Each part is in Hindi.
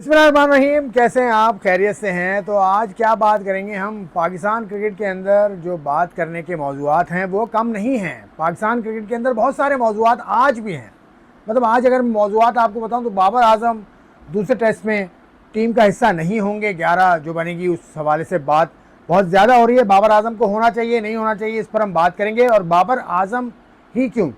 बिस्मिल्लाहिर्रहमानिर्रहीम। कैसे हैं आप? खैरियत से हैं? तो आज क्या बात करेंगे हम, पाकिस्तान क्रिकेट के अंदर जो बात करने के मौज़ूआत हैं वो कम नहीं हैं। पाकिस्तान क्रिकेट के अंदर बहुत सारे मौज़ूआत आज भी हैं। मतलब आज अगर मौज़ूआत आपको बताऊं तो बाबर आज़म दूसरे टेस्ट में टीम का हिस्सा नहीं होंगे। 11 जो बनेगी उस हवाले से बात बहुत ज़्यादा हो रही है। बाबर आज़म को होना चाहिए नहीं होना चाहिए, इस पर हम बात करेंगे। और बाबर आज़म ही क्यों,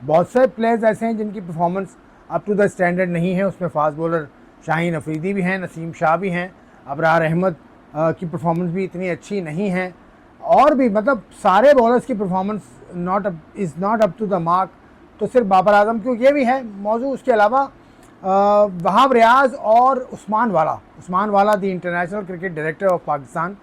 बहुत से प्लेयर्स ऐसे हैं जिनकी performance up to the standard नहीं है। उसमें फास्ट बॉलर शाहीन अफरीदी भी हैं, नसीम शाह भी हैं, अबरार अहमद की परफॉर्मेंस भी इतनी अच्छी नहीं है। और भी मतलब सारे बॉलर्स की performance is not up to the mark. तो सिर्फ बाबर आज़म क्यों, ये भी है मौजू। उसके अलावा वहाब रियाज और उस्मान वाला the International Cricket Director of Pakistan,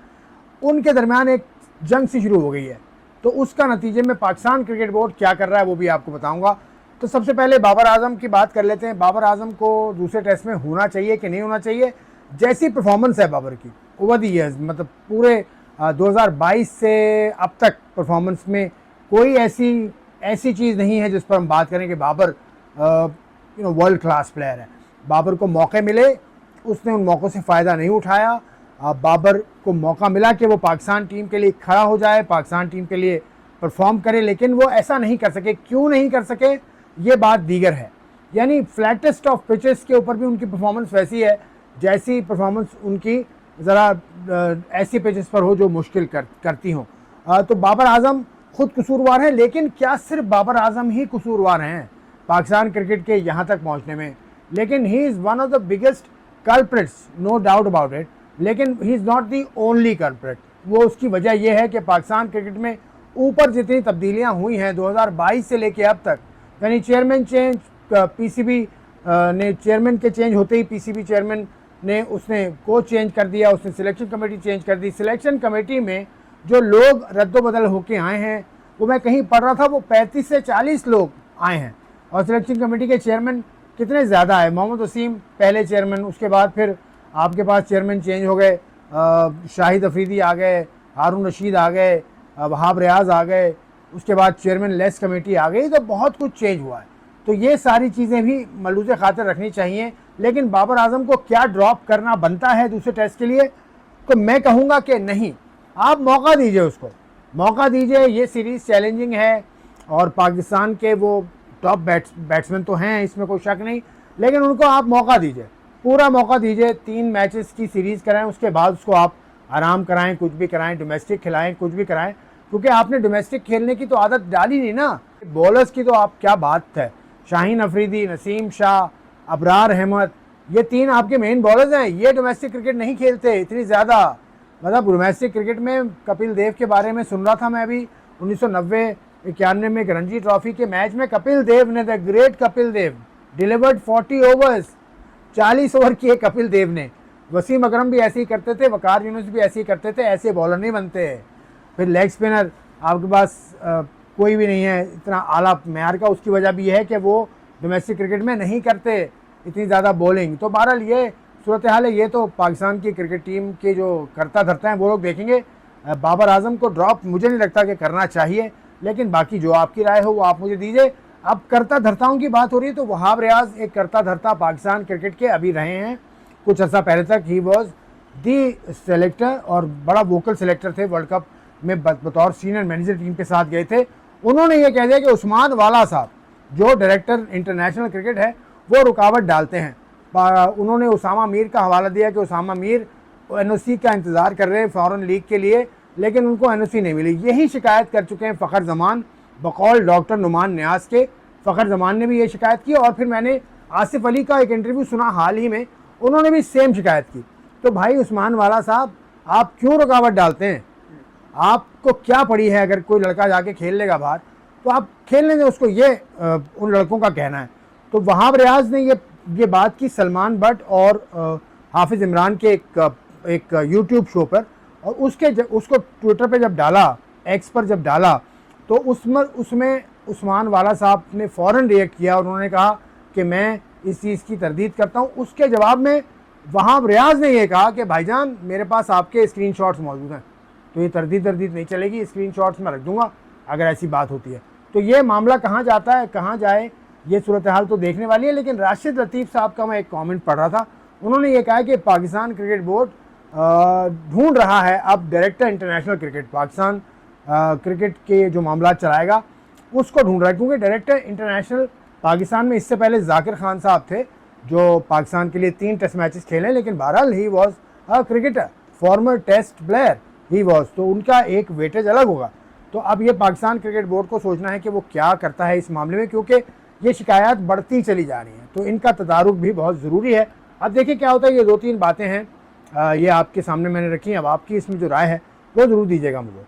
उनके दरमियान एक जंग सी शुरू हो गई है। तो उसका नतीजे में पाकिस्तान क्रिकेट बोर्ड क्या कर रहा है वो भी आपको बताऊंगा। तो सबसे पहले बाबर आज़म की बात कर लेते हैं। बाबर आज़म को दूसरे टेस्ट में होना चाहिए कि नहीं होना चाहिए? जैसी परफॉर्मेंस है बाबर की ओवर द ईयर्स, मतलब पूरे 2022 से अब तक परफॉर्मेंस में कोई ऐसी चीज़ नहीं है जिस पर हम बात करें कि बाबर वर्ल्ड क्लास प्लेयर है। बाबर को मौके मिले, उसने उन मौक़ों से फ़ायदा नहीं उठाया। बाबर को मौका मिला कि वो पाकिस्तान टीम के लिए खड़ा हो जाए, पाकिस्तान टीम के लिए परफॉर्म करे, लेकिन वो ऐसा नहीं कर सके। क्यों नहीं कर सके, ये बात दीगर है। यानी फ्लैटेस्ट ऑफ पिचेस के ऊपर भी उनकी परफॉर्मेंस वैसी है जैसी परफॉर्मेंस उनकी ज़रा ऐसी पिचेस पर हो जो मुश्किल करती हों। तो बाबर आज़म खुद कसूरवार हैं, लेकिन क्या सिर्फ बाबर आज़म ही कसूरवार हैं पाकिस्तान क्रिकेट के यहाँ तक पहुँचने में? लेकिन he is one of the biggest culprits, no doubt about it, लेकिन he is not the only culprit. वो उसकी वजह यह है कि पाकिस्तान क्रिकेट में ऊपर जितनी तब्दीलियाँ हुई हैं 2022 से लेकर अब तक, यानी चेयरमैन चेंज, पीसीबी ने चेयरमैन के चेंज होते ही पीसीबी चेयरमैन ने उसने कोच चेंज कर दिया, उसने सिलेक्शन कमेटी चेंज कर दी। सिलेक्शन कमेटी में जो लोग रद्दोबदल होके आए हैं, वो मैं कहीं पढ़ रहा था, वो 35 से 40 लोग आए हैं। और सिलेक्शन कमेटी के चेयरमैन कितने ज़्यादा है? मोहम्मद वसीम पहले चेयरमैन, उसके बाद फिर आपके पास चेयरमैन चेंज हो गए, शाहिद अफरीदी आ गए, हारून रशीद आ गए, वहाब रियाज आ गए, उसके बाद चेयरमैन लेस कमेटी आ गई। तो बहुत कुछ चेंज हुआ है। तो ये सारी चीज़ें भी मलूज़े खातिर रखनी चाहिए। लेकिन बाबर आज़म को क्या ड्रॉप करना बनता है दूसरे टेस्ट के लिए? तो मैं कहूँगा कि नहीं, आप मौका दीजिए, उसको मौका दीजिए। ये सीरीज़ चैलेंजिंग है और पाकिस्तान के वो टॉप बैट्समैन तो हैं, इसमें कोई शक नहीं, लेकिन उनको आप मौका दीजिए, पूरा मौका दीजिए। 3 मैचेस की सीरीज़ कराएं, उसके बाद उसको आप आराम कराएं, कुछ भी कराएं, डोमेस्टिक खिलाएं, कुछ भी कराएं, क्योंकि आपने डोमेस्टिक खेलने की तो आदत डाली नहीं ना। बॉलर्स की तो आप क्या बात है, शाहीन अफरीदी, नसीम शाह, अबरार अहमद, ये 3 आपके मेन बॉलर्स हैं। ये डोमेस्टिक क्रिकेट नहीं खेलते इतनी ज़्यादा। मतलब डोमेस्टिक क्रिकेट में कपिल देव के बारे में सुन रहा था मैं अभी, 1990-91 में एक रणजी ट्रॉफी के मैच में कपिल देव ने, the great Kapil Dev, delivered 40 overs, 40 over किए कपिल देव ने। वसीम अकरम भी ऐसे ही करते थे, वकार यूनुस भी ऐसे ही करते थे। ऐसे बॉलर नहीं बनते। फिर लेग स्पिनर आपके पास कोई भी नहीं है इतना आला मैार का। उसकी वजह भी यह है कि वो डोमेस्टिक क्रिकेट में नहीं करते इतनी ज़्यादा बॉलिंग। तो बहरहाल ये सूरत हाल है। ये तो पाकिस्तान की क्रिकेट टीम के जो करता धरता हैं वो लोग देखेंगे। बाबर आज़म को ड्रॉप मुझे नहीं लगता कि करना चाहिए, लेकिन बाकी जो आपकी राय हो वो आप मुझे दीजिए। अब करता धरताओं की बात हो रही है तो वहाब रियाज एक करता धरता पाकिस्तान क्रिकेट के अभी रहे हैं। कुछ अर्सा पहले तक ही वॉज दी सेलेक्टर और बड़ा वोकल सेलेक्टर थे। वर्ल्ड कप में बतौर सीनियर मैनेजर टीम के साथ गए थे। उन्होंने ये कह दिया कि उस्मान वाला साहब जो डायरेक्टर इंटरनेशनल क्रिकेट है वो रुकावट डालते हैं। उन्होंने उसामा मीर का हवाला दिया कि उसामा मीर एनओसी का इंतज़ार कर रहे हैं फॉरेन लीग के लिए, लेकिन उनको एनओसी नहीं मिली। यही शिकायत कर चुके हैं फ़खर जमान, बकौल डॉक्टर नुमान न्याज के। फ़खर जमान ने भी ये शिकायत की और फिर मैंने आसिफ अली का एक इंटरव्यू सुना हाल ही में, उन्होंने भी सेम शिकायत की। तो भाई उस्मान वाला साहब, आप क्यों रुकावट डालते हैं? आपको क्या पड़ी है? अगर कोई लड़का जाके खेल लेगा बाहर तो आप खेलने दें उसको, ये उन लड़कों का कहना है। तो वहाब रियाज ने ये बात की सलमान बट और हाफिज़ इमरान के एक यूट्यूब शो पर, और उसको ट्विटर पे जब डाला, एक्स पर जब डाला, तो उसमें उस्मान वाला साहब ने फ़ौरन रिएक्ट किया और उन्होंने कहा कि मैं इस चीज़ की तरदीद करता हूँ। उसके जवाब में वहाब रियाज ने यह कहा कि भाईजान मेरे पास आपके स्क्रीनशॉट्स मौजूद हैं, तो ये तरदीद नहीं चलेगी, स्क्रीनशॉट्स में रख दूंगा अगर ऐसी बात होती है। तो ये मामला कहाँ जाता है, कहाँ जाए, ये सूरत हाल तो देखने वाली है। लेकिन राशिद लतीफ़ साहब का मैं एक कमेंट पढ़ रहा था, उन्होंने ये कहा कि पाकिस्तान क्रिकेट बोर्ड ढूंढ रहा है अब director international cricket, Pakistan cricket के जो मामला चलाएगा उसको ढूंढ रहा है, क्योंकि डायरेक्टर इंटरनेशनल पाकिस्तान में इससे पहले जाकिर खान साहब थे जो पाकिस्तान के लिए 3 टेस्ट मैचेस खेले, लेकिन बहरहाल he was a cricketer, former test player he was, तो उनका एक वेटेज अलग होगा। तो अब ये पाकिस्तान क्रिकेट बोर्ड को सोचना है कि वो क्या करता है इस मामले में, क्योंकि ये शिकायत बढ़ती चली जा रही हैं, तो इनका तदारुक भी बहुत ज़रूरी है। अब देखिए क्या होता है। ये 2-3 बातें हैं, ये आपके सामने मैंने रखी हैं, अब आपकी इसमें जो राय है वो ज़रूर दीजिएगा मुझे।